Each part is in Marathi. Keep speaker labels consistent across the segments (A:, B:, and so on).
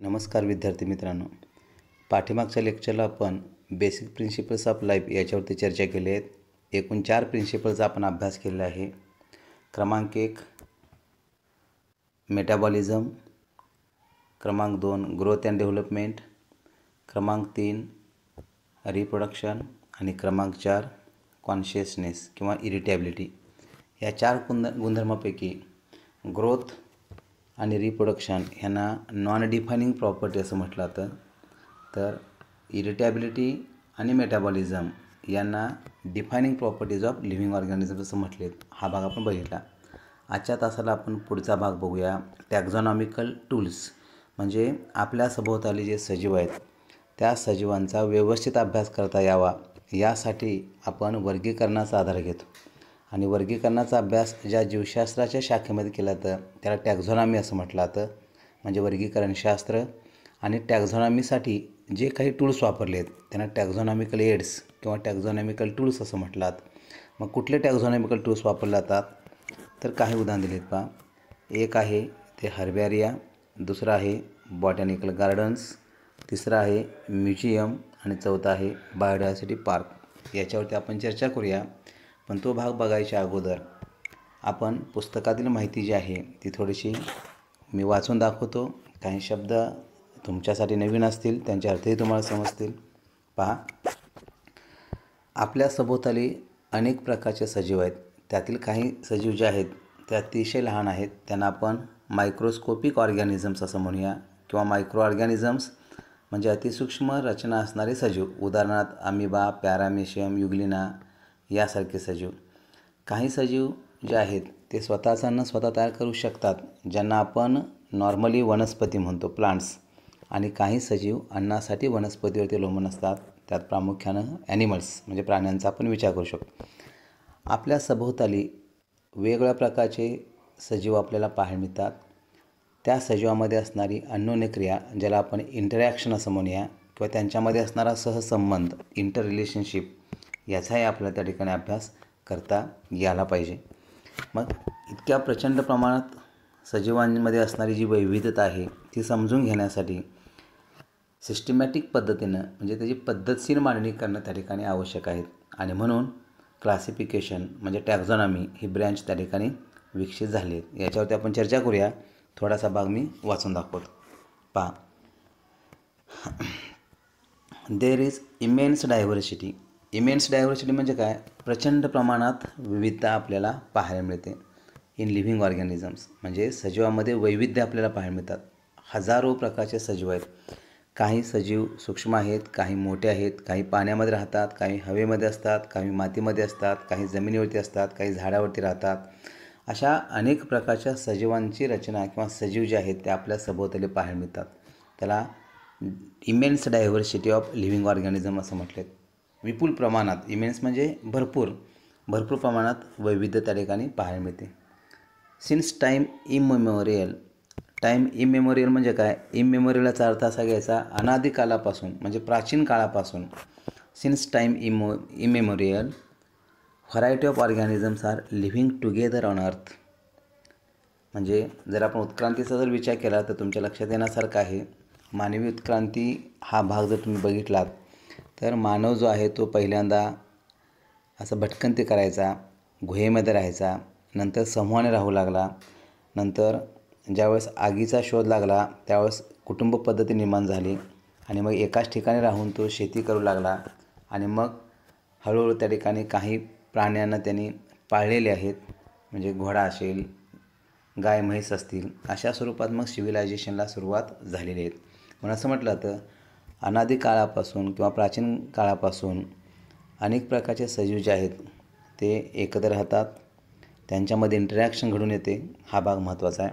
A: नमस्कार विद्यार्थी मित्रांनो, पाठीमागच्या लेक्चरला आपण बेसिक प्रिन्सिपल्स ऑफ लाईफ याच्यावरती चर्चा केली आहेत. एकूण 4 प्रिन्सिपल्सचा आपण अभ्यास केलेला आहे. क्रमांक 1 मेटाबॉलिझम, क्रमांक 2 ग्रोथ अँड डेव्हलपमेंट, क्रमांक 3 रिप्रोडक्शन आणि क्रमांक 4 कॉन्शियसनेस किंवा इरिटेबिलिटी. या 4 गुणधर्मापैकी ग्रोथ आणि रिप्रोडक्शन ह्यांना नॉन डिफायनिंग प्रॉपर्टी असं म्हटलं जातं, तर इरिटेबिलिटी आणि मेटाबॉलिझम यांना defining properties of living organism असं म्हटले. हा भाग आपण बघितला. आजच्या तासाला आपण पुढचा भाग बघूया, टॅक्झॉनॉमिकल टूल्स. म्हणजे आपल्या सभोवताली जे सजीव आहेत त्या सजीवांचा व्यवस्थित अभ्यास करता यावा यासाठी आपण वर्गीकरणाचा आधार घेतो. आणि वर्गीकरणाचा अभ्यास ज्या जीवशास्त्राच्या शाखेमध्ये केला तर त्याला टॅक्झॉनॉमी असं म्हटलं जातं. म्हणजे वर्गीकरणशास्त्र. आणि टॅक्झॉनॉमीसाठी जे काही टूल्स वापरले आहेत त्यांना टॅक्झॉनॉमिकल एड्स किंवा टॅक्झॉनॉमिकल टूल्स असं म्हटलं जातं. मग कुठले टॅक्झॉनॉमिकल टूल्स वापरले जातात तर काही उदाहरण दिलेत पहा. एक आहे ते हर्बॅरिया, दुसरं आहे बॉटॅनिकल गार्डन्स, तिसरं आहे म्युझियम आणि चौथं आहे बायोडायव्हर्सिटी पार्क. याच्यावरती आपण चर्चा करूया. पण तो भाग बघायच्या अगोदर आपण पुस्तकातील माहिती जी आहे ती थोडीशी मी वाचून दाखवतो. काही शब्द तुमच्यासाठी नवीन असतील, त्यांचे अर्थही तुम्हाला समजतील. पहा, आपल्या सभोवताली अनेक प्रकारचे सजीव आहेत. त्यातील काही सजीव जे आहेत ते अतिशय लहान आहेत. त्यांना आपण मायक्रोस्कोपिक ऑर्गॅनिझम्स असं म्हणूया किंवा मायक्रो ऑर्गॅनिझम्स म्हणजे अतिसूक्ष्म रचना असणारे सजीव. उदाहरणार्थ अमिबा, पॅरामेशियम, युग्लिना यासारखे सजीव. काही सजीव जे आहेत ते स्वतःचं अन्न स्वतः तयार करू शकतात, ज्यांना आपण नॉर्मली वनस्पती म्हणतो, प्लांट्स. आणि काही सजीव अन्नासाठी वनस्पतीवरती अवलंबून असतात. त्यात प्रामुख्यानं ॲनिमल्स म्हणजे प्राण्यांचा आपण विचार करू शकतो. आपल्या सभोवताली वेगवेगळ्या प्रकारचे सजीव आपल्याला पाहायला मिळतात. त्या सजीवामध्ये असणारी अन्योन्य क्रिया, ज्याला आपण इंटरॅक्शन असं म्हणूया, किंवा त्यांच्यामध्ये असणारा सहसंबंध, इंटर रिलेशनशिप, याचाही आपल्याला त्या ठिकाणी अभ्यास करता यायला पाहिजे. मग इतक्या प्रचंड प्रमाणात सजीवांमध्ये असणारी जी वैविध्यता आहे ती समजून घेण्यासाठी सिस्टमॅटिक पद्धतीनं म्हणजे त्याची पद्धतशीर मांडणी करणं त्या ठिकाणी आवश्यक आहे. आणि म्हणून क्लासिफिकेशन म्हणजे टॅक्झॉनॉमी ही ब्रँच त्या ठिकाणी विकसित झाली आहे. याच्यावरती आपण चर्चा करूया. थोडासा भाग मी वाचून दाखवतो. पहा, there is immense diversity. Immense diversity म्हणजे काय? प्रचंड प्रमाणात विविधता आपल्याला पाहायला मिळते इन लिव्हिंग ऑर्गॅनिझम्स. म्हणजे सजीवामध्ये वैविध्य आपल्याला पाहायला मिळतात. हजारो प्रकारचे सजीव आहेत. काही सजीव सूक्ष्म आहेत, काही मोठे आहेत, काही पाण्यामध्ये राहतात, काही हवेमध्ये असतात, काही मातीमध्ये असतात, काही जमिनीवरती असतात, काही झाडावरती राहतात. अशा अनेक प्रकारच्या सजीवांची रचना किंवा सजीव जे आहेत ते आपल्या सभोवताली पाहायला मिळतात. त्याला immense diversity of living organism असं म्हटले. विपुल प्रमाणात, इमेन्स म्हणजे भरपूर प्रमाणात वैविध्य त्या ठिकाणी पाहायला मिळते. Since time immemorial. Time immemorial म्हणजे काय? इमेमोरियलचा अर्थ असा घ्यायचा अनादिकालापासून म्हणजे प्राचीन काळापासून. Since time immemorial variety of organisms are living together on earth. म्हणजे जर आपण उत्क्रांतीचा जर विचार केला तर तुमच्या लक्षात येण्यासारखं आहे. मानवी उत्क्रांती हा भाग जर तुम्ही बघितलात तर मानव जो आहे तो पहिल्यांदा असं भटकंती करायचा, गुहेमध्ये राहायचा, नंतर समूहाने राहू लागला. नंतर ज्यावेळेस आगीचा शोध लागला त्यावेळेस कुटुंब पद्धती निर्माण झाली आणि मग एकाच ठिकाणी राहून तो शेती करू लागला. आणि मग हळूहळू त्या ठिकाणी काही प्राण्यांना त्यांनी पाळलेले आहेत, म्हणजे घोडा असेल, गाय म्हैस असतील, अशा स्वरूपात मग सिव्हिलायझेशनला सुरुवात झालेली आहे. म्हणून असं म्हटलं तर अनादी काळापासून किंवा प्राचीन काळापासून अनेक प्रकारचे सजीव जे आहेत ते एकत्र राहतात, त्यांच्यामध्ये इंटरॅक्शन घडून येते. हा भाग महत्त्वाचा आहे.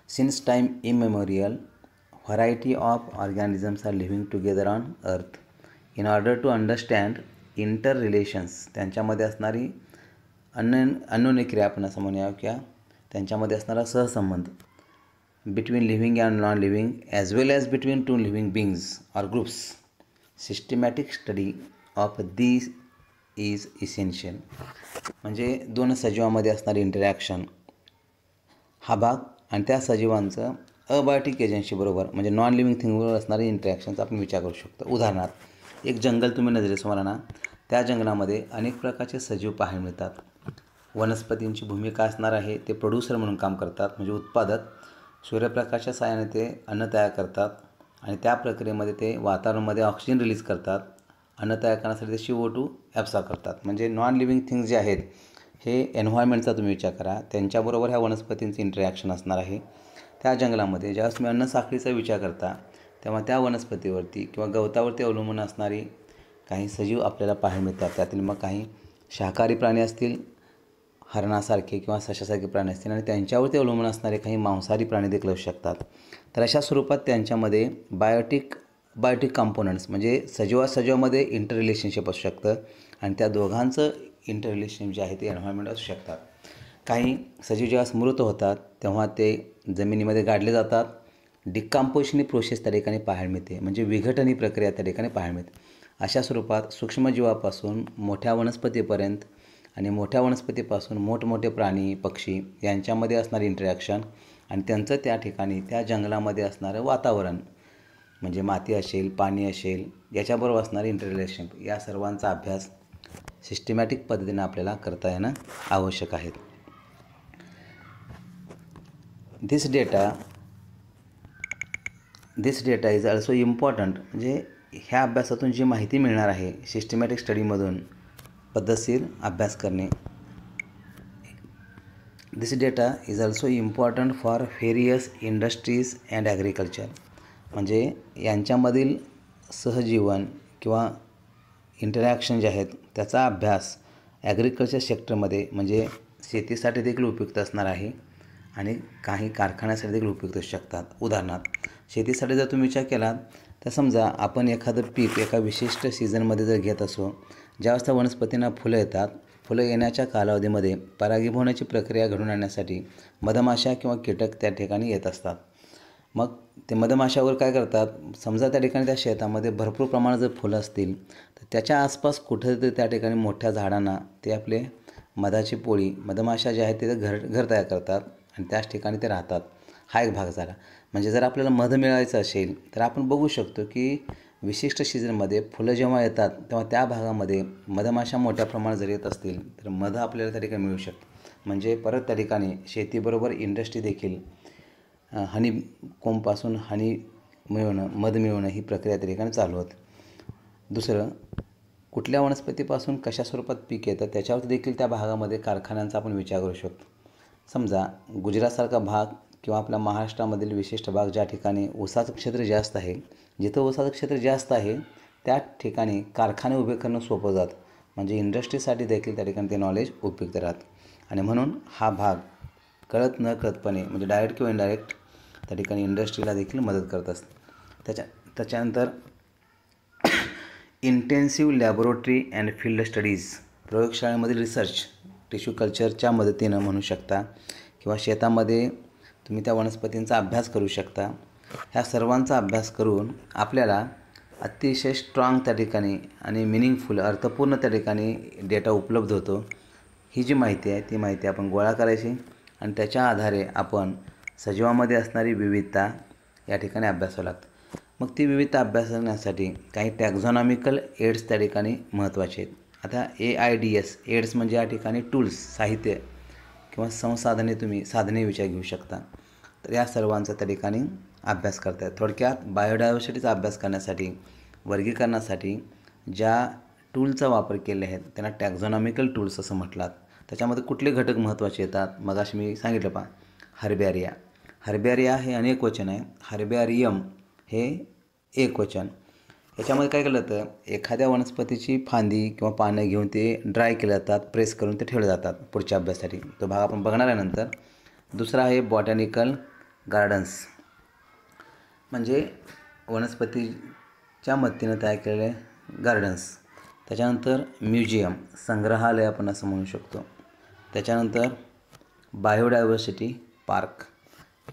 A: Since time immemorial variety of organisms are living together on earth in order to understand inter relations. त्यांच्यामध्ये असणारी अन्योन्य क्रिया आपण असं म्हणूया किंवा त्यांच्यामध्ये असणारा सहसंबंध between living and non living as well as between two living beings or groups. Systematic study of this is essential. म्हणजे दोन सजीवामध्ये असणारी इंटरॅक्शन हा भाग आणि त्या सजीवांचं अबायोटिक एजन्सीबरोबर म्हणजे नॉन लिव्हिंग थिंगबरोबर असणारे इंटरॅक्शनचा आपण विचार करू शकतो. उदाहरणार्थ एक जंगल तुम्ही नजरेसमोर आणा. त्या जंगलामध्ये अनेक प्रकारचे सजीव पाहायला मिळतात. वनस्पतींची भूमिका असणार आहे, ते प्रोड्युसर म्हणून काम करतात म्हणजे उत्पादक. सूर्यप्रकाशाच्या साहाय्याने ते अन्न तयार करतात आणि त्या प्रक्रियेमध्ये ते वातावरणामध्ये ऑक्सिजन रिलीज करतात. अन्न तयार करण्यासाठी ते CO2 ॲब्सॉर्ब करतात. म्हणजे नॉन लिव्हिंग थिंग्स जे आहेत हे एन्व्हायरमेंटचा तुम्ही विचार करा, त्यांच्याबरोबर ह्या वनस्पतींचं इंटरॅक्शन असणार आहे. त्या जंगलामध्ये ज्यावेळेस तुम्ही अन्नसाखळीचा विचार करता तेव्हा त्या वनस्पतीवरती किंवा गवतावरती अवलंबून असणारी काही सजीव आपल्याला पाहायला मिळतात. त्यातील मग काही शाकाहारी प्राणी असतील, हरणासारखे किंवा सशासारखे प्राणी असतील, आणि त्यांच्यावरती अवलंबून असणारे काही मांसाहारी प्राणी देखील असू शकतात. तर अशा स्वरूपात त्यांच्यामध्ये बायोटिक कंपोनंट्स म्हणजे सजीवामध्ये इंटर रिलेशनशिप असू शकतं आणि त्या दोघांचं इंटर रिलेशनशिप जे आहे ते एन्व्हायरमेंट असू शकतात. काही सजीव जेव्हा मृत होतात तेव्हा ते जमिनीमध्ये गाडले जातात. डिकम्पोजिशन प्रोसेस त्या ठिकाणी पाहायला मिळते, म्हणजे विघटन ही प्रक्रिया त्या ठिकाणी पाहायला मिळते. अशा स्वरूपात सूक्ष्मजीवापासून मोठ्या वनस्पतीपर्यंत आणि मोठ्या वनस्पतीपासून मोठमोठे प्राणी पक्षी यांच्यामध्ये असणारे इंटरॅक्शन आणि त्यांचं त्या ठिकाणी त्या जंगलामध्ये असणारं वातावरण म्हणजे माती असेल, पाणी असेल, याच्याबरोबर असणारे इंटर रिलेशनशिप, या सर्वांचा अभ्यास सिस्टमॅटिक पद्धतीने आपल्याला करता येणं आवश्यक आहे. दिस डेटा इज ऑल्सो इम्पॉर्टंट. म्हणजे ह्या अभ्यासातून जी माहिती मिळणार आहे, सिस्टमॅटिक स्टडीमधून पद्धतशीर अभ्यास करणे. This data is also important for various industries and agriculture. म्हणजे यांच्यामधील सहजीवन किंवा इंटरॅक्शन जे आहेत त्याचा अभ्यास ॲग्रिकल्चर सेक्टरमध्ये म्हणजे शेतीसाठी देखील उपयुक्त असणार आहे आणि काही कारखान्यासाठी देखील उपयुक्त असू शकतात. उदाहरणार्थ शेतीसाठी जर तुम्ही विचार केला तर समजा आपण एखादं पीक एका विशिष्ट सीझनमध्ये जर घेत असो, ज्यावेळेस त्या वनस्पतींना फुलं येतात, फुलं येण्याच्या कालावधीमध्ये परागीभवन होण्याची प्रक्रिया घडून आणण्यासाठी मधमाशा किंवा कीटक त्या ठिकाणी येत असतात. मग ते मधमाशावर काय करतात, समजा त्या ठिकाणी त्या शेतामध्ये भरपूर प्रमाणात जर फुलं असतील तर त्याच्या आसपास कुठेतरी त्या ठिकाणी मोठ्या झाडांना ते आपले मधाची पोळी मधमाशा जे आहेत ते घर तयार करतात आणि त्याच ठिकाणी ते राहतात. हा एक भाग झाला. म्हणजे जर आपल्याला मध मिळायचं असेल तर आपण बघू शकतो की विशिष्ट सीझनमध्ये फुलं जेव्हा येतात तेव्हा त्या भागामध्ये मधमाशा मोठ्या प्रमाणात जर येत असतील तर मध आपल्याला त्या ठिकाणी मिळू शकतं. म्हणजे परत त्या ठिकाणी शेतीबरोबर इंडस्ट्री देखील हनी कोंबपासून हनी मिळवणं, मध मिळवणं ही प्रक्रिया त्या ठिकाणी चालू होते. दुसरं, कुठल्या वनस्पतीपासून कशा स्वरूपात पीक येतं त्याच्यावरती देखील त्या भागामध्ये कारखान्यांचा आपण विचार करू शकतो. समजा गुजरातसारखा भाग किंवा आपल्या महाराष्ट्रामधील विशिष्ट भाग ज्या ठिकाणी ऊसाचं क्षेत्र जास्त आहे, जिथं ऊसाचं क्षेत्र जास्त आहे त्या ठिकाणी कारखाने उभे करणं सोपं जातं. म्हणजे इंडस्ट्रीसाठी देखील त्या ठिकाणी ते नॉलेज उपयुक्त राहतं आणि म्हणून हा भाग कळत न कळतपणे म्हणजे डायरेक्ट किंवा इनडायरेक्ट त्या ठिकाणी इंडस्ट्रीला देखील मदत करत असते. त्याच्यानंतर intensive laboratory and field studies, प्रयोगशाळेमधील रिसर्च टिश्यू कल्चरच्या मदतीनं म्हणू शकता किंवा शेतामध्ये तुम्ही त्या वनस्पतींचा अभ्यास करू शकता. ह्या सर्वांचा अभ्यास करून आपल्याला अतिशय स्ट्रॉंग त्या ठिकाणी आणि मिनिंगफुल अर्थपूर्ण त्या ठिकाणी डेटा उपलब्ध होतो. ही जी माहिती आहे ती माहिती आपण गोळा करायची आणि त्याच्या आधारे आपण सजीवामध्ये असणारी विविधता या ठिकाणी अभ्यासावं लागतं. मग ती विविधता अभ्यासण्यासाठी काही टॅक्झॉनॉमिकल एड्स त्या ठिकाणी महत्त्वाचे आहेत. आता AIDS एड्स म्हणजे या ठिकाणी टूल्स, साहित्य किंवा संसाधने, तुम्ही साधने विचार घेऊ शकता. तर या सर्वांचा त्या ठिकाणी अभ्यास करतात. थोडक्यात बायोडायव्हर्सिटीचा अभ्यास करण्यासाठी, वर्गीकरणासाठी ज्या टूलचा वापर केले आहेत त्यांना टॅक्झॉनॉमिकल टूल्स असं म्हटलात. त्याच्यामध्ये कुठले घटक महत्त्वाचे येतात, मगाशी मी सांगितलं पहा, हर्बॅरिया हे अनेकवचन आहे, हर्बॅरियम हे एकवचन. याच्यामध्ये काय केलं जातं, एखाद्या वनस्पतीची फांदी किंवा पानं घेऊन ते ड्राय केले जातात, प्रेस करून ते ठेवले जातात पुढच्या अभ्यासासाठी. तो भाग आपण बघणार आहे नंतर. दुसरा आहे बॉटॅनिकल गार्डन्स, म्हणजे वनस्पतीच्या मदतीनं तयार केलेले गार्डन्स. त्याच्यानंतर म्युझियम, संग्रहालय आपण असं म्हणू शकतो. त्याच्यानंतर बायोडायव्हर्सिटी पार्क,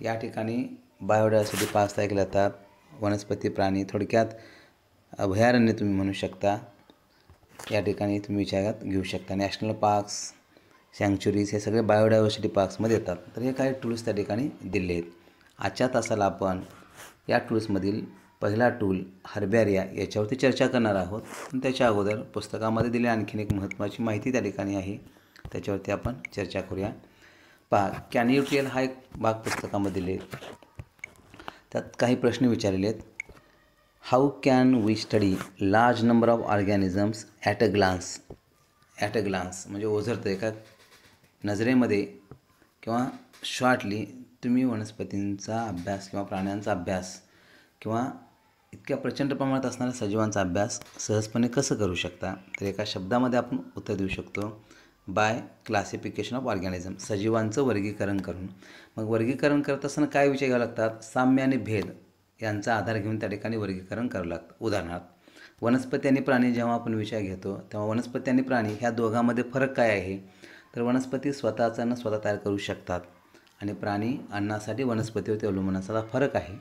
A: या ठिकाणी बायोडायव्हर्सिटी पार्क तयार केले जातात. वनस्पती, प्राणी, थोडक्यात अभयारण्य तुम्ही म्हणू शकता, या ठिकाणी तुम्ही विचारात घेऊ शकता. नॅशनल पार्क्स, सँक्च्युरीज हे सगळे बायोडायव्हर्सिटी पार्क्समध्ये येतात. तर हे काही टूल्स त्या ठिकाणी दिले आहेत. आजच्या तासाला आपण या टूल्समधील पहिला टूल हर्बॅरिया याच्यावरती चर्चा करणार आहोत. पण त्याच्या अगोदर पुस्तकामध्ये दिलेली आणखीन एक महत्त्वाची माहिती त्या ठिकाणी आहे, त्याच्यावरती आपण चर्चा करूया. पहा, कॅन यू टेल हा एक भाग पुस्तकामध्ये दिले. त्यात काही प्रश्न विचारलेले आहेत. How can we study large number of organisms at a glance. At a glance म्हणजे ओझरतं एका नजरेमध्ये किंवा शॉर्टली तुम्ही वनस्पतींचा अभ्यास किंवा प्राण्यांचा अभ्यास किंवा इतक्या प्रचंड प्रमाणात असणाऱ्या सजीवांचा अभ्यास सहजपणे कसं करू शकता. तर एका शब्दामध्ये आपण उत्तर देऊ शकतो, बाय क्लासिफिकेशन ऑफ ऑर्गॅनिझम. सजीवांचं वर्गीकरण करून. मग वर्गीकरण करत असताना काय विषय घ्यावे लागतात, साम्य आणि भेद यांचा आधार घेऊन त्या ठिकाणी वर्गीकरण करावं लागतं. उदाहरणार्थ वनस्पती आणि प्राणी जेव्हा आपण विषय घेतो तेव्हा वनस्पती आणि प्राणी ह्या दोघांमध्ये फरक काय आहे, तर वनस्पती स्वतःचं अन्न स्वतः तयार करू शकतात आणि प्राणी अन्नासाठी वनस्पतीवरती अवलंबून असणारा फरक आहे.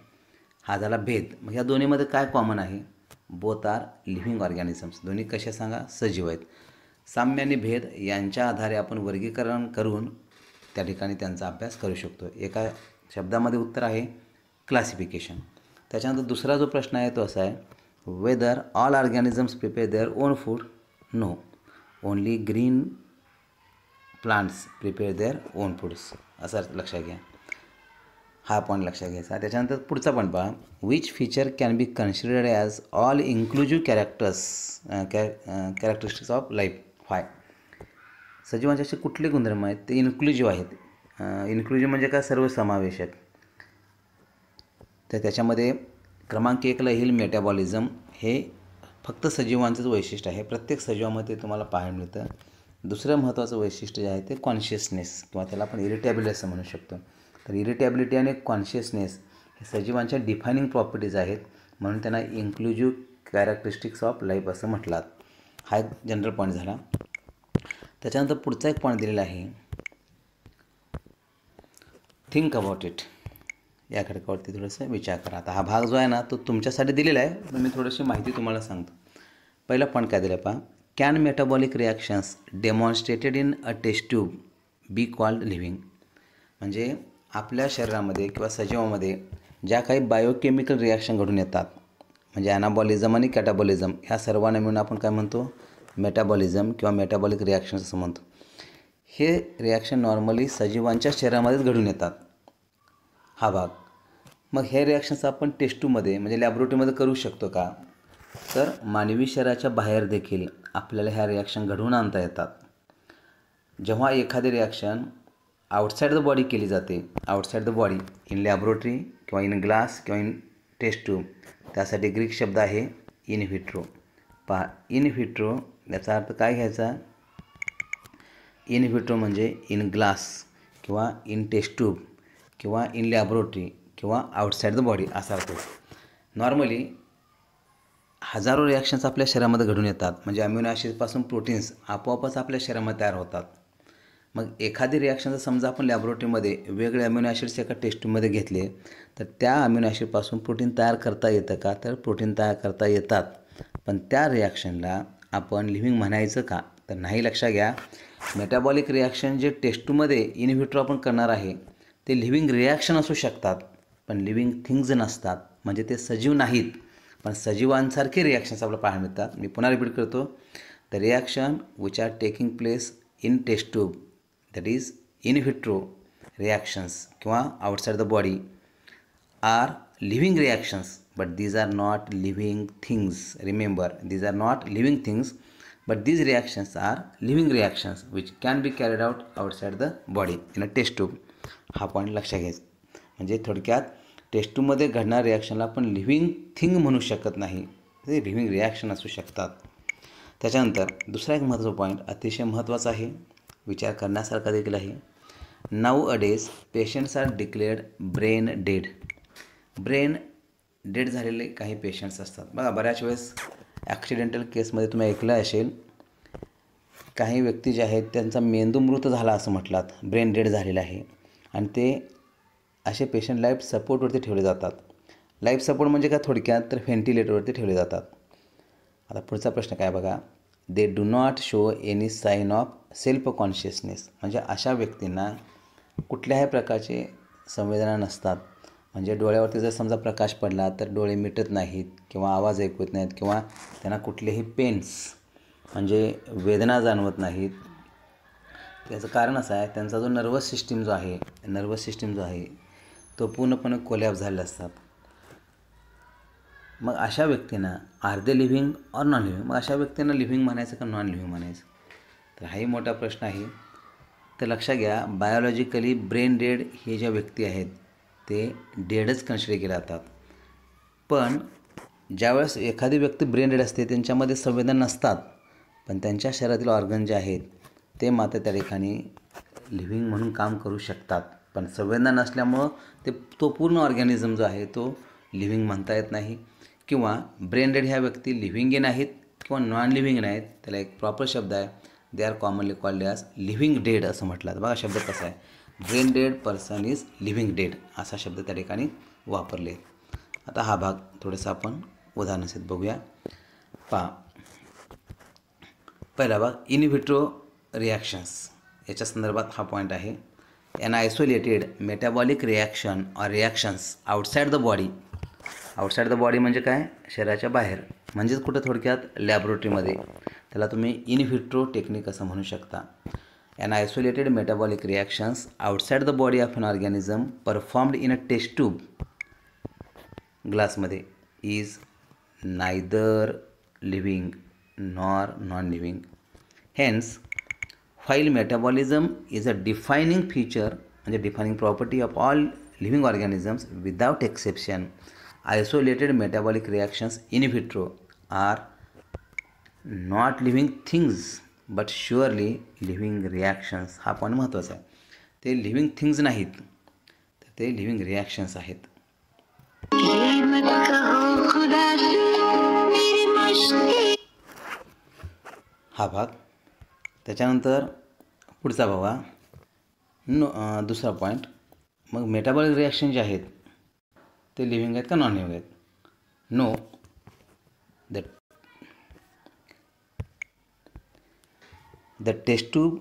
A: हा झाला भेद. मग ह्या दोन्हीमध्ये काय कॉमन आहे, बोथ आर लिव्हिंग ऑर्गॅनिझम्स. दोन्ही कसे सांगा, सजीव आहेत. साम्य आणि भेद यांच्या आधारे आपण वर्गीकरण करून त्या ठिकाणी त्यांचा अभ्यास करू शकतो. एका शब्दामध्ये उत्तर आहे क्लासिफिकेशन. त्याच्यानंतर दुसरा जो प्रश्न आहे तो असा आहे, whether all organisms prepare their own food. No, only green plants prepare their own foods. असं लक्षात घ्या, हा पॉईंट लक्षात घ्यायचा. त्याच्यानंतर पुढचा पण पहा, which feature can be considered as all inclusive characteristics of life. Five. सजीवांचे असे कुठले गुणधर्म आहेत ते इन्क्लुजिव्ह आहेत. इन्क्लुजिव्ह म्हणजे काय, सर्वसमावेशक. तर त्याच्यामध्ये क्रमांक 1ला येईल मेटाबॉलिझम. हे फक्त सजीवांचंच वैशिष्ट्य आहे, प्रत्येक सजीवामध्ये तुम्हाला पाहायला मिळतं. दुसरं महत्त्वाचं वैशिष्ट्य जे आहे ते कॉन्शियसनेस किंवा त्याला आपण इरिटेबिलिटी असं म्हणू शकतो. तर इरिटेबिलिटी आणि कॉन्शियसनेस हे सजीवांच्या डिफायनिंग प्रॉपर्टीज आहेत, म्हणून त्यांना इन्क्लुजिव्ह कॅरेक्टरिस्टिक्स ऑफ लाईफ असं म्हटलं. हा एक जनरल पॉईंट झाला. त्याच्यानंतर पुढचा एक पॉईंट दिलेला आहे, थिंक अबाउट इट. या घटकावरती थोडंसं विचार करा. आता हा भाग जो आहे ना तो तुमच्यासाठी दिलेला आहे, पण मी थोडीशी माहिती तुम्हाला सांगतो. पहिला पॉईंट काय दिला पहा, can metabolic reactions demonstrated in a test tube be called living. म्हणजे आपल्या शरीरामध्ये किंवा सजीवामध्ये ज्या काही बायोकेमिकल रिॲक्शन घडून येतात, म्हणजे ॲनाबॉलिझम आणि कॅटाबॉलिझम ह्या सर्वांना मिळून आपण काय म्हणतो, मेटाबॉलिझम किंवा मेटाबॉलिक रिॲक्शन्स असं म्हणतो. हे रिॲक्शन नॉर्मली सजीवांच्या शरीरामध्येच घडून येतात, हा भाग. मग हे रिॲक्शन्स आपण टेस्ट ट्यूबमध्ये म्हणजे लॅबोरेटरीमध्ये करू शकतो का, तर मानवी शरीराच्या बाहेर देखील आपल्याला ह्या रिॲक्शन घडवून आणता येतात. जेव्हा एखादी रिॲक्शन आउटसाईड द बॉडी केली जाते, outside the body in laboratory किंवा इन ग्लास किंवा इन टेस्ट ट्यूब, त्यासाठी ग्रीक शब्द आहे इन व्हिट्रो. पहा, इन व्हिट्रो याचा अर्थ काय घ्यायचा, इन व्हिट्रो म्हणजे इन ग्लास किंवा इन टेस्ट ट्यूब किंवा इन लॅबोरेटरी किंवा आउटसाईड द बॉडी असा अर्थ. नॉर्मली हजारो रिॲक्शन्स आपल्या शरीरामध्ये घडून येतात, म्हणजे अम्युनो ॲसिडपासून प्रोटीन्स आपोआपच आपल्या शरीरामध्ये तयार होतात. मग एखादी रिॲक्शन जर समजा आपण लॅबोरेटरीमध्ये वेगळे अम्युनो ॲसिड्स एका टेस्ट ट्यूबमध्ये घेतले, तर त्या अम्युनो ॲसिडपासून प्रोटीन तयार करता येतं का, तर प्रोटीन तयार करता येतात. पण त्या रिॲक्शनला आपण लिव्हिंग म्हणायचं का, तर नाही. लक्षात घ्या, मेटाबॉलिक रिॲक्शन जे टेस्ट ट्यूबमध्ये इन व्हिट्रो आपण करणार आहे ते लिव्हिंग रिॲक्शन असू शकतात, पण लिव्हिंग थिंग्ज नसतात. म्हणजे ते सजीव नाहीत, पण सजीवांसारखे रिॲक्शन्स आपल्याला पाहायला मिळतात. मी पुन्हा रिपीट करतो, the reaction which are taking place in test tube, that is in vitro reactions किंवा outside the body are living reactions, but these are not living things. Remember, these are not living things, but these reactions are living reactions which can be carried out outside the body in a test tube. हा पॉईंट लक्षात घ्यायचा. म्हणजे थोडक्यात टेस्ट ट्यूबमध्ये घडणाऱ्या रिॲक्शनला आपण लिव्हिंग थिंग म्हणू शकत नाही, ते लिव्हिंग रिॲक्शन असू शकतात. त्याच्यानंतर दुसरा एक महत्त्वाचा पॉईंट अतिशय महत्त्वाचा आहे, विचार करण्यासारखा देखील आहे. Nowadays patients are declared brain dead. Brain dead झालेले काही पेशंट्स असतात बघा. बऱ्याच वेळेस ॲक्सिडेंटल केसमध्ये तुम्ही ऐकलं असेल, काही व्यक्ती जे आहेत त्यांचा मेंदू मृत झाला असं म्हटलात, ब्रेन डेड झालेला आहे, आणि ते असे पेशंट लाईफ सपोर्टवरती ठेवले जातात. लाईफ सपोर्ट म्हणजे काय, थोडक्यात तर व्हेंटिलेटरवरती ठेवले जातात. आता पुढचा प्रश्न काय बघा, they do not show any sign of self consciousness. म्हणजे अशा व्यक्तींना कुठल्याही प्रकारचे संवेदना नसतात, म्हणजे डोळ्यावरती जर समजा प्रकाश पडला तर डोळे मिटत नाहीत किंवा आवाज ऐकू येत नाहीत किंवा त्यांना कुठलेही पेन्स म्हणजे वेदना जाणवत नाहीत. त्याचं कारण असं आहे, त्यांचा जो नर्वस सिस्टीम जो आहे तो पूर्णपणे कोलॅप्स झालेला असतात. मग अशा व्यक्तींना are they living or non living, मग अशा व्यक्तींना लिव्हिंग म्हणायचं का नॉन लिव्हिंग म्हणायचं, तर हाही मोठा प्रश्न आहे. तर लक्षात घ्या, बायोलॉजिकली ब्रेन डेड हे ज्या व्यक्ती आहेत ते डेडच कन्सिडर केले जातात. पण ज्यावेळेस एखादी व्यक्ती ब्रेन डेड असते त्यांच्यामध्ये संवेदना नसतात, पण त्यांच्या शरीरातील ऑर्गन जे आहेत ते मात्र त्या ठिकाणी लिव्हिंग म्हणून काम करू शकतात. पण संवेदना नसल्यामुळं तो पूर्ण ऑर्गॅनिझम जो आहे तो लिव्हिंग म्हणता येत नाही. किंवा ब्रेन डेड ह्या व्यक्ती लिव्हिंगही नाहीत किंवा नॉन लिव्हिंग नाहीत, त्याला एक प्रॉपर शब्द आहे, they are commonly called as living dead असं म्हटलं जातं. बघा शब्द कसा आहे, brain dead person is living dead असा शब्द त्या ठिकाणी वापरले. आता हा भाग थोडासा आपण उदाहरणासहित बघूया. पहा, पहिला भाग इन व्हिट्रो रिॲक्शन्स, याच्या संदर्भात हा पॉईंट आहे. An isolated metabolic reaction or reactions outside the body. Outside the body म्हणजे काय, शरीराच्या बाहेर, म्हणजेच कुठं थोडक्यात लॅबोरेटरीमध्ये. त्याला तुम्ही इन व्हिट्रो टेक्निक असं म्हणू शकता. An isolated metabolic reactions outside the body of an organism performed in a test tube ग्लासमध्ये is neither living nor non living. Hence while metabolism is a defining feature म्हणजे defining property of all living organisms without exception, isolated metabolic reactions in vitro are not living things but surely living reactions. हा पण महत्त्वाचा आहे, ते लिव्हिंग थिंग्स नाहीत तर ते लिव्हिंग रिॲक्शन्स आहेत. हा भाग. त्याच्यानंतर पुढचा बघा, दुसरा पॉईंट. मग मेटाबॉलिक रिॲक्शन जे आहेत ते लिव्हिंग आहेत का नॉन लिव्हिंग आहेत. No, the test tube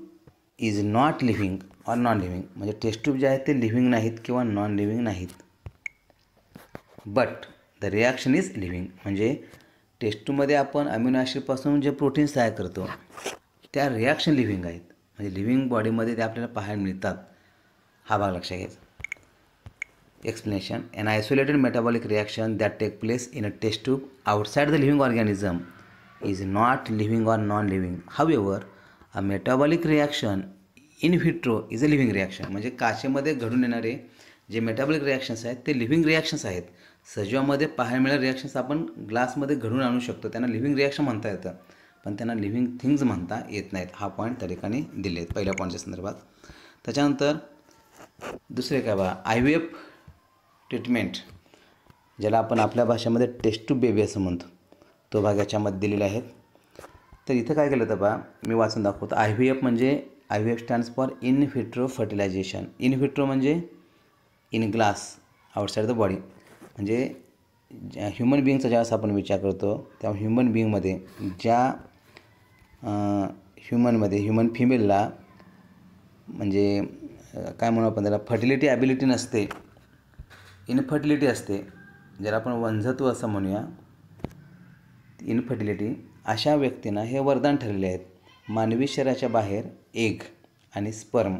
A: is not living or non living, म्हणजे टेस्ट ट्यूब जे आहेत ते लिव्हिंग नाहीत किंवा नॉन लिव्हिंग नाहीत. But the reaction is living, म्हणजे टेस्ट ट्यूबमध्ये आपण अमिनो ॲसिडपासून जे प्रोटीन्स तयार करतो त्या रिॲक्शन लिव्हिंग आहेत, म्हणजे लिव्हिंग बॉडीमध्ये ते आपल्याला पाहायला मिळतात. हा भाग लक्षात घ्यायचा. Explanation, an isolated metabolic reaction that take place in a test tube outside the living organism is not living or non living. However a metabolic reaction in vitro is a living reaction, म्हणजे काचेमध्ये घडून येणारे जे मेटाबॉलिक रिॲक्शन्स आहेत ते लिव्हिंग रिॲक्शन्स आहेत. सजीवामध्ये पाहायला मिळणारे रिॲक्शन्स आपण ग्लासमध्ये घडून आणू शकतो, त्यांना लिव्हिंग रिॲक्शन म्हणता येतं, पण त्यांना लिव्हिंग थिंग्स म्हणता येत नाहीत. हा पॉईंट त्या ठिकाणी दिले आहेत पहिल्या पॉईंटच्या संदर्भात. त्याच्यानंतर दुसरे काय बघा, IVF ट्रीटमेंट, ज्याला आपण आपल्या भाषेमध्ये टेस्ट ट्यूब बेबी असं म्हणतो, तो भाग याच्यामध्ये दिलेला आहे. तर इथं काय केलं तर बघा, मी वाचून दाखवतो. IVF म्हणजे IVF stands for in vitro fertilisation. In vitro म्हणजे in glass outside the body, म्हणजे ह्युमन बिईंगचा ज्यावेळेस आपण विचार करतो तेव्हा ह्युमन बिईंगमध्ये ज्या ह्युमन फिमेलला म्हणजे काय म्हणू आपण त्याला, फर्टिलिटी ॲबिलिटी नसते, इनफर्टिलिटी असते, ज्याला आपण वंध्यत्व असं म्हणूया, इनफर्टिलिटी, अशा व्यक्तींना हे वरदान ठरलेले आहेत. मानवी शरीराच्या बाहेर एग आणि स्पर्म,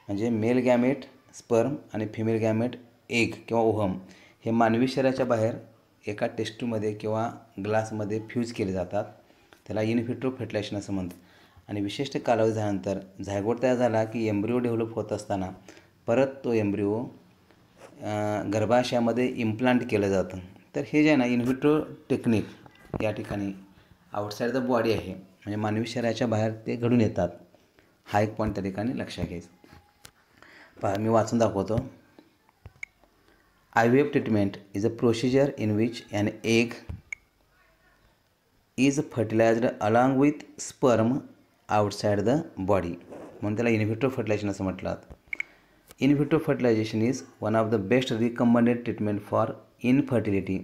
A: म्हणजे मेल गॅमेट स्पर्म आणि फिमेल गॅमेट एग किंवा ओहम, हे मानवी शरीराच्या बाहेर एका टेस्टमध्ये किंवा ग्लासमध्ये फ्यूज केले जातात. त्याला इन व्हिट्रो फर्टिलायझेशन असं म्हणतात. आणि विशिष्ट कालावधी झाल्यानंतर झायगोट तयार झाला की एम्ब्रिओ डेव्हलप होत असताना परत तो एम्ब्रिओ गर्भाशयामध्ये इम्प्लांट केलं जातं. तर हे जे आहे ना इन व्हिट्रो टेक्निक या ठिकाणी आउटसाइड द बॉडी आहे, म्हणजे मानवी शरीराच्या बाहेर ते घडून येतात. हा एक पॉईंट त्या ठिकाणी लक्षात घ्यायचा. पहा, मी वाचून दाखवतो. IVF treatment is a procedure in which an egg is fertilized along with sperm outside the body, म्हणून त्याला इन व्हिट्रो फर्टिलायझेशन असं म्हटलं. In vitro fertilisation is one of the best recommended treatment for infertility.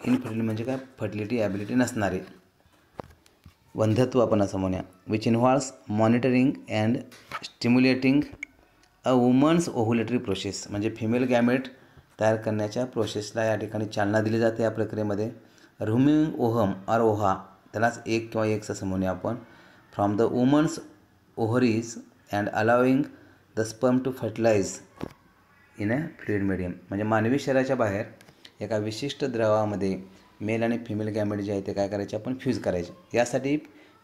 A: Infertility म्हणजे काय, फर्टिलिटी ॲबिलिटी नसणारे, वंध्यत्व आपण असं म्हणूया. Which involves monitoring and stimulating a woman's ovulatory process म्हणजे फिमेल गॅमेट तयार करण्याच्या प्रोसेसला या ठिकाणी चालना दिली जाते या प्रक्रियेमध्ये. रिमूव्हिंग ओहम और ओव्हा, त्यालाच एक किंवा एक्स असं म्हणूया आपण, from the woman's ovaries and allowing the sperm to fertilise in a fluid medium. म्हणजे मानवी शरीराच्या बाहेर एका विशिष्ट द्रवामध्ये मेल आणि फिमेल गॅमेट जे आहे ते काय करायचे, आपण फ्यूज करायचे. यासाठी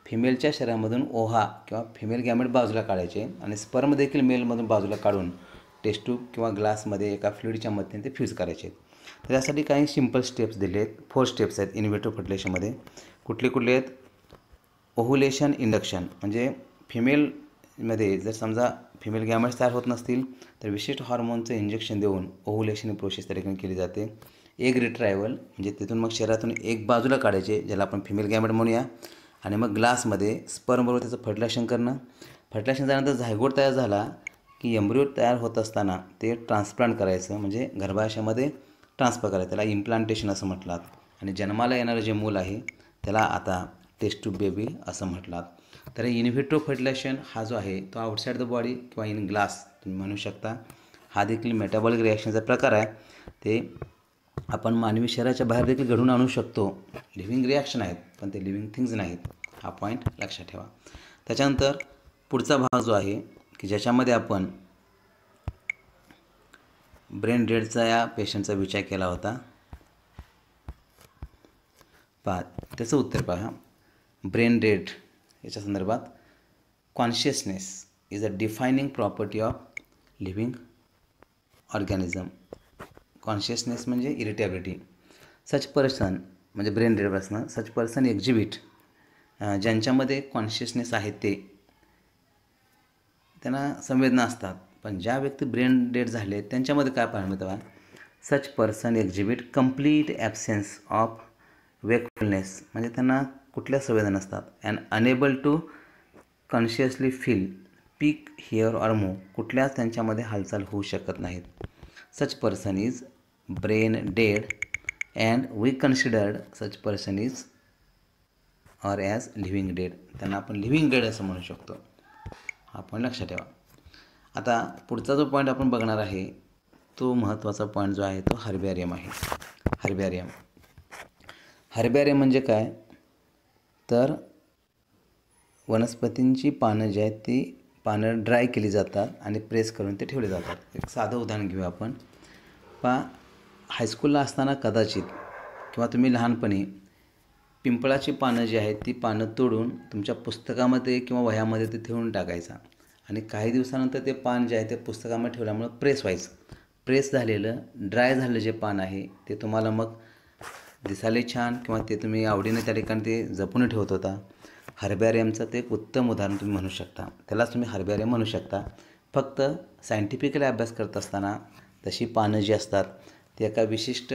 A: फिमेलच्या शरीरामधून ओव्हा किंवा फिमेल गॅमेट बाजूला काढायचे आणि स्पर्म देखील मेलमधून बाजूला काढून टेस्ट ट्यूब किंवा ग्लासमध्ये एका फ्लुइडच्या मदतीने ते फ्यूज करायचे. तर त्यासाठी काही सिंपल स्टेप्स दिले आहेत. 4 स्टेप्स आहेत इन व्हिट्रो फर्टिलायझेशनमध्ये. कुठले आहेत? ओव्हुलेशन इंडक्शन, म्हणजे फिमेलमध्ये जर समजा फिमेल गॅमेट्स तयार होत नसतील तर विशिष्ट हॉर्मोनचं इंजेक्शन देऊन ओव्हुलेशन प्रोसेस त्या ठिकाणी केली जाते. एग रिट्रायवल, म्हणजे तिथून मग शरीरातून एक बाजूला काढायचे, ज्याला आपण फिमेल गॅमेट म्हणूया, आणि मग ग्लासमध्ये स्पर्मबरोबर त्याचं फर्टिलायझेशन करणं. फर्टिलायझेशन झाल्यानंतर झायगोट तयार झाला की एम्ब्रियो तयार होत असताना ते ट्रान्सप्लांट करायचं, म्हणजे गर्भाशयामध्ये ट्रान्सफर करायचं. त्याला इम्प्लांटेशन असं म्हटलं. आणि जन्माला येणारं जे मूल आहे त्याला आता टेस्ट ट्यूब बेबी असं म्हटलं. तर इन व्हिट्रो फर्टिलायझेशन हा जो आहे तो आउटसाईड द बॉडी किंवा इन ग्लास तुम्ही म्हणू शकता. हा देखील मेटाबॉलिक रिॲक्शनचा प्रकार आहे. ते आपण मानवी शरीराच्या बाहेर देखील घडवून आणू शकतो. लिव्हिंग रिॲक्शन आहेत पण ते लिव्हिंग थिंग्ज नाहीत. हा पॉईंट लक्षात ठेवा. त्याच्यानंतर पुढचा भाग जो आहे की ज्याच्यामध्ये आपण ब्रेन डेडचा या पेशंटचा विचार केला होता. पहा त्याचं उत्तर पहा. ब्रेन डेड याच्या संदर्भात consciousness is a defining property of living organism. Consciousness म्हणजे इरिटेबिलिटी. सच पर्सन म्हणजे ब्रेन डेडपासून सच पर्सन एक्झिबिट, ज्यांच्यामध्ये कॉन्शियसनेस आहे ते त्यांना संवेदना असतात. पण ज्या व्यक्ती ब्रेन डेड झाले त्यांच्यामध्ये काय पाहायला मिळतं? Such person exhibit complete absence of wakefulness, म्हणजे त्यांना कुठल्या संवेदना नसतात. And unable to consciously feel, peek, hear or move, कुठल्याच त्यांच्यामध्ये हालचाल होऊ शकत नाहीत. Such person is brain dead and we considered such person is or as living dead. त्यांना आपण लिव्हिंग डेड असं म्हणू शकतो. हा पॉईंट लक्षात ठेवा. आता पुढचा जो पॉईंट आपण बघणार आहे तो महत्त्वाचा पॉईंट जो आहे तो हर्बॅरियम आहे. हर्बॅरियम म्हणजे काय? तर वनस्पतींची पानं जी आहेत ती पानं ड्राय केली जातात आणि प्रेस करून ते ठेवले जातात. एक साधं उदाहरण घेऊया आपण. हायस्कूलला असताना कदाचित किंवा तुम्ही लहानपणी पिंपळाची पानं जी आहेत ती पानं तोडून तुमच्या पुस्तकामध्ये किंवा वह्यामध्ये ते ठेवून टाकायचा आणि काही दिवसानंतर ते पान जे आहे ते पुस्तकामध्ये ठेवल्यामुळं प्रेस व्हायचं. प्रेस झालेलं ड्राय झालेलं जे पान आहे ते तुम्हाला मग दिसायला छान किंवा ते तुम्ही आवडीने त्या ठिकाणी ते जपून ठेवत होता. हर्बॅरियमचं ते एक उत्तम उदाहरण तुम्ही म्हणू शकता. त्यालाच तुम्ही हर्बॅरियम म्हणू शकता. फक्त सायंटिफिकली अभ्यास करत असताना तशी पानं जी असतात ती एका विशिष्ट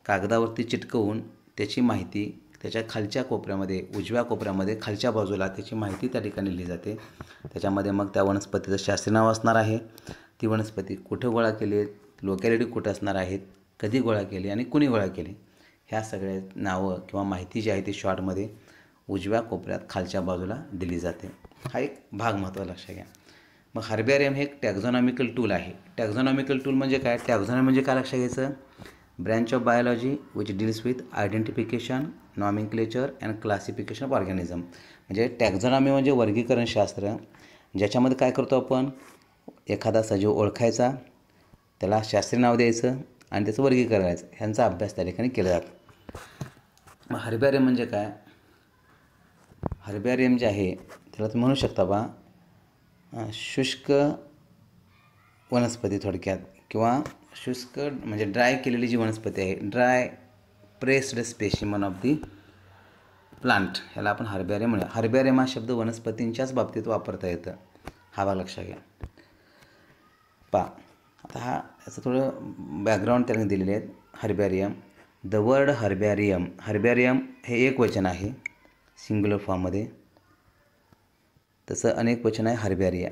A: कागदावरती चिटकवून त्याची माहिती त्याच्या खालच्या कोपऱ्यामध्ये, उजव्या कोपऱ्यामध्ये खालच्या बाजूला त्याची माहिती त्या ठिकाणी लिहिली जाते. त्याच्यामध्ये मग त्या वनस्पतीचं शास्त्रीय नाव असणार आहे, ती वनस्पती कुठे गोळा केली आहे, लोकॅलिटी कुठे असणार आहेत, कधी गोळा केली आणि कुणी गोळा केली, ह्या सगळ्या नावं किंवा माहिती जी आहे ती शॉर्टमध्ये उजव्या कोपऱ्यात खालच्या बाजूला दिली जाते. हा एक भाग महत्त्वाचा लक्षात घ्या. मग हर्बॅरियम हे एक टॅक्झॉनॉमिकल टूल आहे. टॅक्झॉनॉमिकल टूल म्हणजे काय? टॅक्झॉनॉमी म्हणजे काय लक्षात घ्यायचं? Branch of biology which deals with identification, nomenclature and classification of organism. म्हणजे टॅक्झॉनॉमी म्हणजे वर्गीकरणशास्त्र, ज्याच्यामध्ये काय करतो आपण? एखादा सजीव ओळखायचा, त्याला शास्त्रीय नाव द्यायचं आणि त्याचं वर्गीकरण करायचं, ह्यांचा अभ्यास त्या ठिकाणी केला जातो. मग हर्बॅरियम म्हणजे काय? हर्बॅरियम जे आहे त्याला तुम्ही म्हणू शकता शुष्क वनस्पती थोडक्यात, किंवा शुष्क म्हणजे ड्राय केलेली जी वनस्पती आहे, dry pressed specimen of the plant, ह्याला आपण हर्बॅरियम म्हणूया. हर्बॅरियम हा शब्द वनस्पतींच्याच बाबतीत वापरता येतं. हा भाग लक्षात घ्या. आता याचं थोडं बॅकग्राऊंड त्याने दिलेले आहेत. हर्बॅरियम, द वर्ड हर्बॅरियम, हर्बॅरियम हे एक वचन आहे सिंग्युलर फॉर्ममध्ये, तसं अनेक वचन आहे herbaria.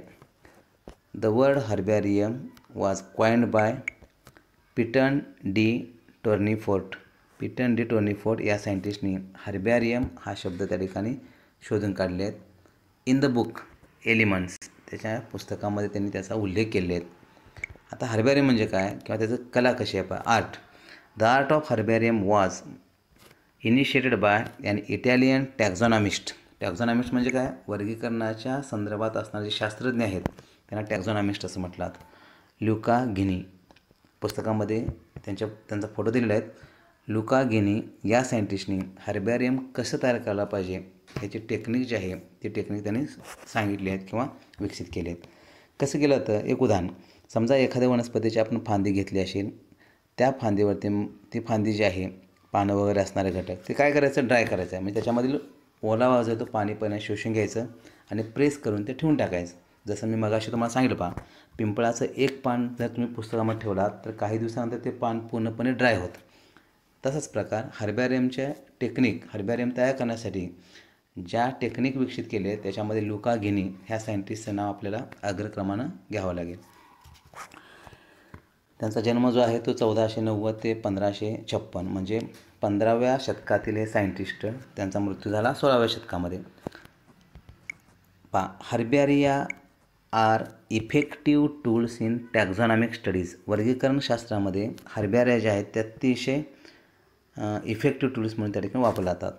A: The word herbarium was coined by Pitton de Tournefort. Pitton de Tournefort या सायंटिस्टनी हर्बॅरियम हा शब्द त्या ठिकाणी शोधून काढले आहेत. इन द बुक एलिमेंट्स, त्याच्या पुस्तकामध्ये त्यांनी त्याचा उल्लेख केले आहेत. आता हर्बॅरियम म्हणजे काय किंवा त्याचं कला कशी आहे art. The art of herbarium was initiated by an Italian taxonomist. Taxonomist म्हणजे काय, वर्गीकरणाच्या संदर्भात असणारे जे शास्त्रज्ञ आहेत त्यांना टॅक्झॉनॉमिस्ट असं म्हटलं. ल्युका गिनी पुस्तकामध्ये त्यांचा फोटो दिलेला आहे. लुका गिनी या सायंटिस्टनी हर्बॅरियम कसं तयार करायला पाहिजे याची टेक्निक जी आहे ती टेक्निक त्यांनी सांगितली आहेत किंवा विकसित केले आहेत. कसं केलं तर एक उदाहरण, समजा एखाद्या वनस्पतीची आपण फांदी घेतली असेल, त्या फांदीवरती ती फांदी जी आहे पानं वगैरे असणारे घटक ते काय करायचं, ड्राय करायचं आहे. म्हणजे त्याच्यामधील ओलावा जो तो पाणी शोषून घ्यायचं आणि प्रेस करून ते ठेवून टाकायचं. जसं मी मगाशी तुम्हाला सांगितलं पहा, पिंपळाचं एक पान जर तुम्ही पुस्तकामध्ये ठेवलात तर काही दिवसानंतर ते पान पूर्णपणे ड्राय होतं. तसाच प्रकार हर्बॅरियमच्या टेक्निक, हर्बॅरियम तयार करण्यासाठी ज्या टेक्निक विकसित केले त्याच्यामध्ये लुका गिनी ह्या सायंटिस्टचं नाव आपल्याला अग्रक्रमानं घ्यावं लागेल. त्यांचा जन्म जो आहे तो 1490 ते 1556 म्हणजे 15व्या शतकातील हे सायंटिस्ट. त्यांचा मृत्यू झाला 16व्या शतकामध्ये. Herbaria are effective tools in taxonomic studies. वर्गीकरणशास्त्रामध्ये हर्बॅरिया जे आहेत ते अतिशय इफेक्टिव्ह टूल्स म्हणून त्या ठिकाणी वापरले जातात.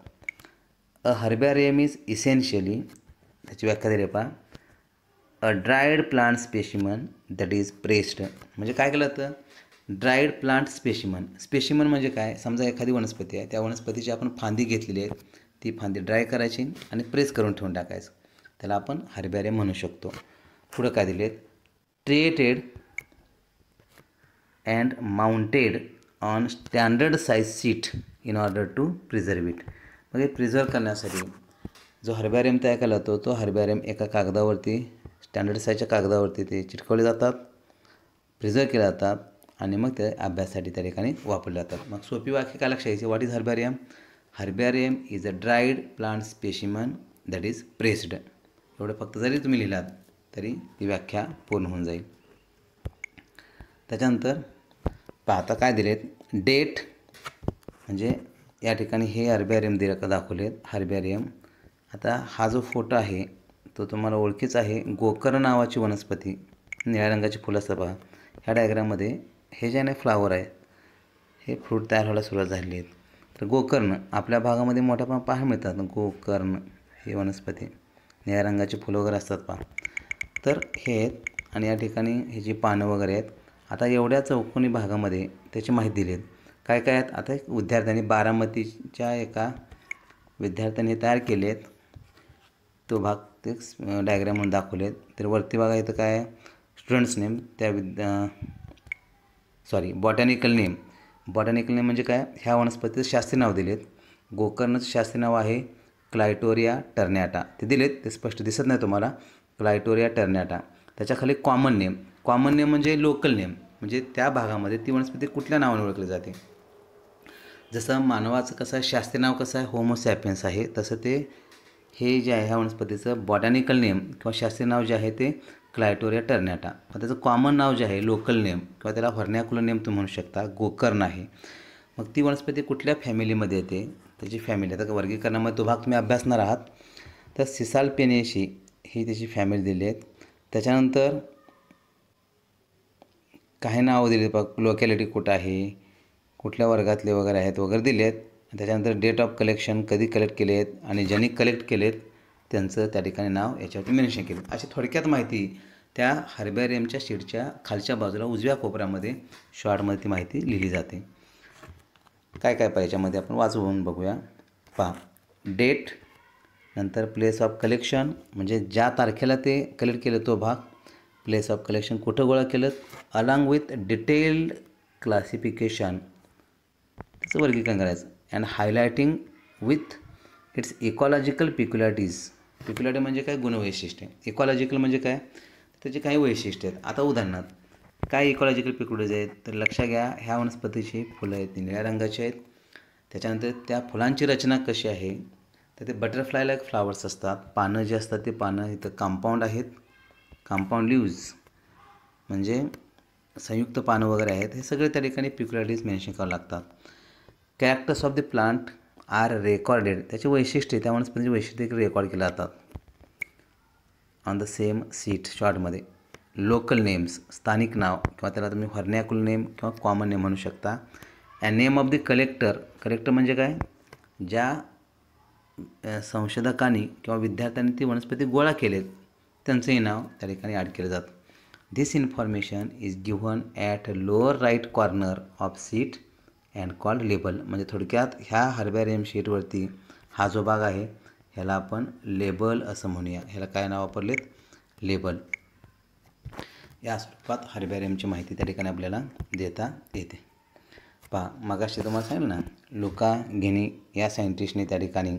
A: अ हर्बॅरियम इज इसेन्शियली, त्याची व्याख्या दिली पहा, a dried plant specimen that is pressed. म्हणजे काय केलं तर ड्राईड प्लांट स्पेसिमन. स्पेसिमन म्हणजे काय, समजा एखादी वनस्पती आहे, त्या वनस्पतीची आपण फांदी घेतलेली आहे, ती फांदी ड्राय करायची आणि प्रेस करून ठेवून टाकायचं, त्याला आपण हर्बॅरियम म्हणू शकतो. पुढं काय दिले, treated and mounted on standard size sheet in order to preserve it. म्हणजे प्रिझर्व करण्यासाठी जो हर्बॅरियम तयार केला जातो तो हर्बॅरियम एका कागदावरती, स्टँडर्ड साईजच्या कागदावरती ते चिटकवले जातात, प्रिझर्व केले जातात आणि मग ते अभ्यासासाठी त्या ठिकाणी वापरले जातात. मग सोपी वाक्य काय लक्षात यायची, what is herbarium. Herbarium is a dried plant specimen that is pressed. एवढं फक्त जरी तुम्ही लिहिलात तरी ती व्याख्या पूर्ण होऊन जाईल. त्याच्यानंतर पाहता काय दिलेत, डेट म्हणजे या ठिकाणी हे हर्बॅरियम दाखवलेत. हर्बॅरियम, आता हा जो फोटो आहे तो तुम्हाला ओळखीचा आहे. गोकर्ण नावाची वनस्पती, निळ्या रंगाची फुलं असतात पहा. ह्या डायग्राममध्ये हे जे आहे फ्लावर आहे, हे फ्रूट तयार व्हायला सुरुवात झालेली आहेत. तर गोकर्ण आपल्या भागामध्ये मोठ्या प्रमाणात पाहायला मिळतात. गोकर्ण ही वनस्पती, निळ्या रंगाची फुलं वगैरे असतात पहा. तर हे आहेत आणि या ठिकाणी हे जी पानं वगैरे आहेत. आता एवढ्या चौकोनी भागामध्ये त्याची माहिती दिली आहे. काय काय आहेत, आता एक विद्यार्थ्यांनी बारामतीच्या एका विद्यार्थ्यांनी तयार केले आहेत, तो भाग ते डायग्राम म्हणून दाखवले आहेत. तर वरती बघा इथं काय आहे, students name, botanical name. Botanical name म्हणजे काय, ह्या वनस्पतीचं शास्त्रीय नाव दिलेत. गोकर्णचं शास्त्रीय नाव आहे क्लायटोरिया टर्नॅटा, ते दिलेत, ते स्पष्ट दिसत नाही तुम्हाला, क्लायटोरिया टर्नॅटा. त्याच्याखाली कॉमन नेम. कॉमन नेम म्हणजे लोकल नेम, म्हणजे त्या भागामध्ये ती वनस्पती कुठल्या नावाने ओळखली जाते. जसं मानवाचं कसं आहे शास्त्रीय नाव कसं आहे होमो सॅपियन्स आहे, तसं ते हे जे आहे ह्या वनस्पतीचं बॉटॅनिकल नेम किंवा शास्त्रीय नाव जे आहे ते क्लायटोरिया टर्नॅटा. पण त्याचं कॉमन नाव जे आहे लोकल नेम किंवा त्याला व्हर्नॅक्युलर नेम तुम्ही म्हणू शकता, गोकर्ण आहे. मग ती वनस्पती कुठल्या फॅमिलीमध्ये येते, त्याची फॅमिली, आता वर्गीकरणामध्ये तो भाग तुम्ही अभ्यासणार आहात. तर सिसाल्पिनेशी ही त्याची फॅमिली दिली आहेत. त्याच्यानंतर काही नावं दिली बघ, लोकॅलिटी कुठं आहे, कुठल्या वर्गातले वगैरे आहेत वगैरे दिले आहेत. त्याच्यानंतर डेट ऑफ कलेक्शन, कधी कलेक्ट केले आहेत आणि ज्यांनी कलेक्ट केलेत त्यांचं त्या ठिकाणी नाव याच्यावरती मेन्शन केलं. अशी थोडक्यात माहिती त्या हर्बॅरियमच्या शीटच्या खालच्या बाजूला उजव्या कोपऱ्यामध्ये शॉर्टमध्ये ती माहिती लिहिली जाते. काय काय पाहिजे याच्यामध्ये आपण वाचवून बघूया. पहा, डेट, नंतर प्लेस ऑफ कलेक्शन म्हणजे ज्या तारखेला ते कलेक्ट केलं तो भाग, प्लेस ऑफ कलेक्शन कुठं गोळा केलं, अलॉंग विथ डिटेल्ड क्लासिफिकेशन, त्याचं वर्गीकरण करायचं, and highlighting with its ecological पिक्युलॅरिटीज. पिक्युलॅरिटी म्हणजे काय, गुणवैशिष्ट्ये. इकॉलॉजिकल म्हणजे काय, त्याची काही वैशिष्ट्य आहेत. आता उदाहरणार्थ काय इकॉलॉजिकल पिक्युलॅरिटीज आहेत, तर लक्षात घ्या, ह्या वनस्पतीची फुलं आहेत निळ्या रंगाची आहेत. त्याच्यानंतर त्या फुलांची रचना कशी आहे, तर ते बटरफ्लाय लाईक फ्लावर्स असतात. पानं जे असतात ते पानं इथं कंपाऊंड आहेत, कंपाऊंड लिव्ज म्हणजे संयुक्त पानं वगैरे आहेत. हे सगळे त्या ठिकाणी पिक्युलॅरिटीज मेन्शन करावं लागतात. Characters of the plant are recorded, त्याची वैशिष्ट्ये, त्या वनस्पतीची वैशिष्ट्ये रेकॉर्ड केली जातात. ऑन द सेम सीट शॉर्टमध्ये. लोकल नेम्स स्थानिक नाव किंवा त्याला तुम्ही व्हर्नॅक्युलर नेम किंवा कॉमन नेम म्हणू शकता. And name of the collector. Collector म्हणजे काय, ज्या संशोधकांनी किंवा विद्यार्थ्यांनी ती वनस्पती गोळा केलेत त्यांचंही नाव त्या ठिकाणी ॲड केलं जातं. This information is given at lower right corner of sheet and called label. म्हणजे थोडक्यात ह्या हर्बॅरियम शीटवरती हा जो भाग आहे ह्याला आपण लेबल असं म्हणूया. ह्याला काय नाव वापरलेत, लेबल. या स्वरूपात हर्बॅरियमची माहिती त्या ठिकाणी आपल्याला देता येते. पहा, मगाशी तुम्हाला सांगितलं ना, लुका घेनी या सायंटिस्टने त्या ठिकाणी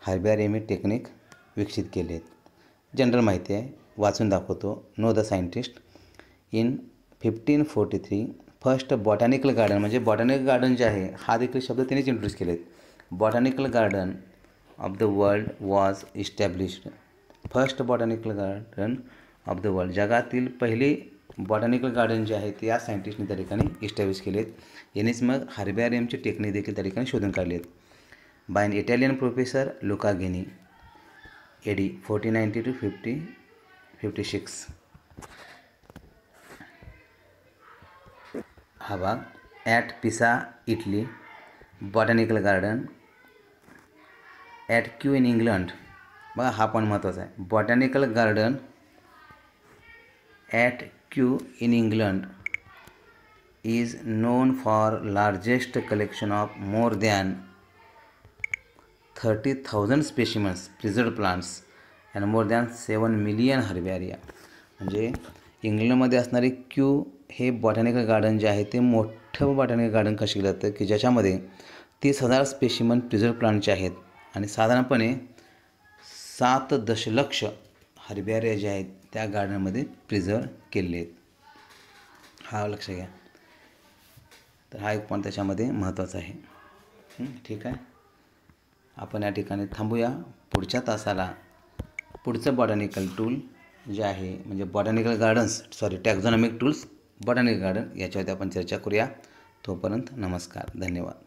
A: हर्बॅरियम टेक्निक विकसित केले आहेत. जनरल माहिती आहे, वाचून दाखवतो. Know the scientist. In 1543 first botanical garden. म्हणजे बॉटॅनिकल गार्डन जे आहे हा देखील शब्द त्यांनीच इंट्रोड्यूस केलेत. Botanical garden of the world was established. First botanical garden of the world. जगातील पहिली बॉटॅनिकल गार्डन जे आहे ते या सायंटिस्टने त्या ठिकाणी इस्टॅब्लिश केलेत. यांनीच मग हर्बॅरियमची टेक्निक देखील त्या ठिकाणी शोधून काढली आहेत. By an Italian professor Luca Ghini, AD 1490 to 56. हा भाग. At Pisa Italy. Botanical garden at Kew in England. बघा हा पण महत्त्वाचा आहे. Botanical garden at Kew in England is known for largest collection of more than 30,000 specimens, preserved plants and more than 7 million herbaria. म्हणजे इंग्लंडमध्ये असणारे क्यू हे बॉटॅनिकल गार्डन जे आहे ते मोठं बॉटॅनिकल गार्डन कसे केलं जातं की ज्याच्यामध्ये 30,000 स्पेसिमन प्रिझर्व प्लांटचे आहेत आणि साधारणपणे 7 दशलक्ष हर्बॅरिया जे आहेत त्या गार्डनमध्ये प्रिझर्व केलेले आहेत. हा लक्ष घ्या. तर हा एक पॉईंट त्याच्यामध्ये महत्त्वाचा आहे. ठीक आहे, आपण या ठिकाणी थांबूया. पुढच्या तासाला पुढचं बॉटॅनिकल टूल जे आहे म्हणजे botanical gardens taxonomic tools botanical garden याच्यावरती आपण चर्चा करूया. तोपर्यंत नमस्कार, धन्यवाद.